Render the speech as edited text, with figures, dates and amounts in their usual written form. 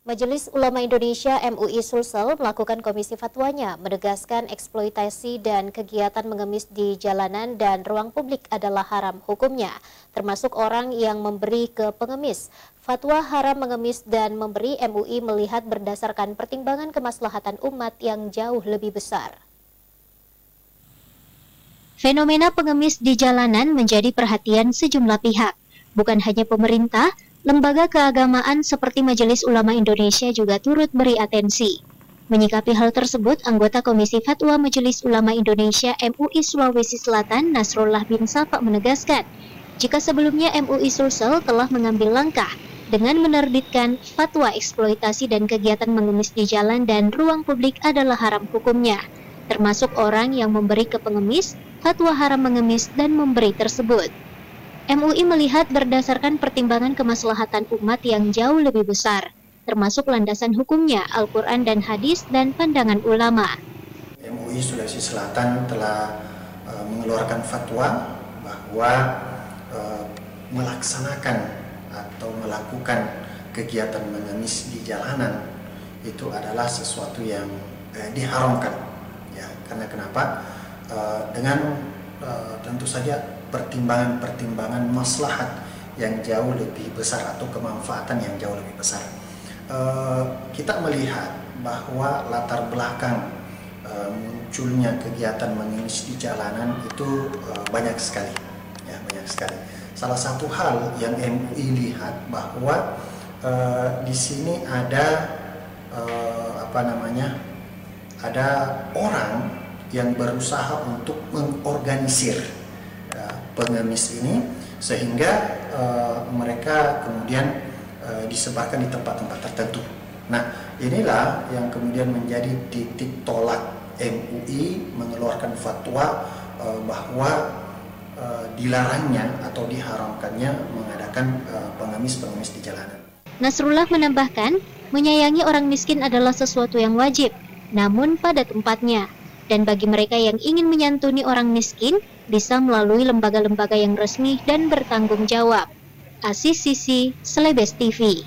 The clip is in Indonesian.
Majelis Ulama Indonesia MUI Sulsel melakukan komisi fatwanya menegaskan eksploitasi dan kegiatan mengemis di jalanan dan ruang publik adalah haram hukumnya, termasuk orang yang memberi ke pengemis. Fatwa haram mengemis dan memberi MUI melihat berdasarkan pertimbangan kemaslahatan umat yang jauh lebih besar. Fenomena pengemis di jalanan menjadi perhatian sejumlah pihak, bukan hanya pemerintah. Lembaga keagamaan seperti Majelis Ulama Indonesia juga turut beri atensi. Menyikapi hal tersebut, anggota Komisi Fatwa Majelis Ulama Indonesia MUI Sulawesi Selatan Nasrullah bin Safa menegaskan, jika sebelumnya MUI Sulsel telah mengambil langkah dengan menerbitkan fatwa eksploitasi dan kegiatan mengemis di jalan dan ruang publik adalah haram hukumnya, termasuk orang yang memberi ke pengemis, fatwa haram mengemis dan memberi tersebut. MUI melihat berdasarkan pertimbangan kemaslahatan umat yang jauh lebih besar, termasuk landasan hukumnya, Al-Quran dan hadis, dan pandangan ulama. MUI Sulawesi Selatan telah mengeluarkan fatwa bahwa melaksanakan atau melakukan kegiatan mengemis di jalanan itu adalah sesuatu yang diharamkan. Ya, karena kenapa? Dengan tentu saja pertimbangan-pertimbangan maslahat yang jauh lebih besar atau kemanfaatan yang jauh lebih besar. Kita melihat bahwa latar belakang munculnya kegiatan mengemis di jalanan itu banyak sekali, ya, banyak sekali. Salah satu hal yang MUI lihat bahwa di sini ada ada orang yang berusaha untuk mengorganisir pengemis ini sehingga mereka kemudian disebarkan di tempat-tempat tertentu. Nah, inilah yang kemudian menjadi titik tolak MUI mengeluarkan fatwa bahwa dilarangnya atau diharamkannya mengadakan pengemis-pengemis di jalanan. Nasrullah menambahkan, menyayangi orang miskin adalah sesuatu yang wajib, namun pada tempatnya. Dan bagi mereka yang ingin menyantuni orang miskin, bisa melalui lembaga-lembaga yang resmi dan bertanggung jawab. Asis Sisi, Celebes TV.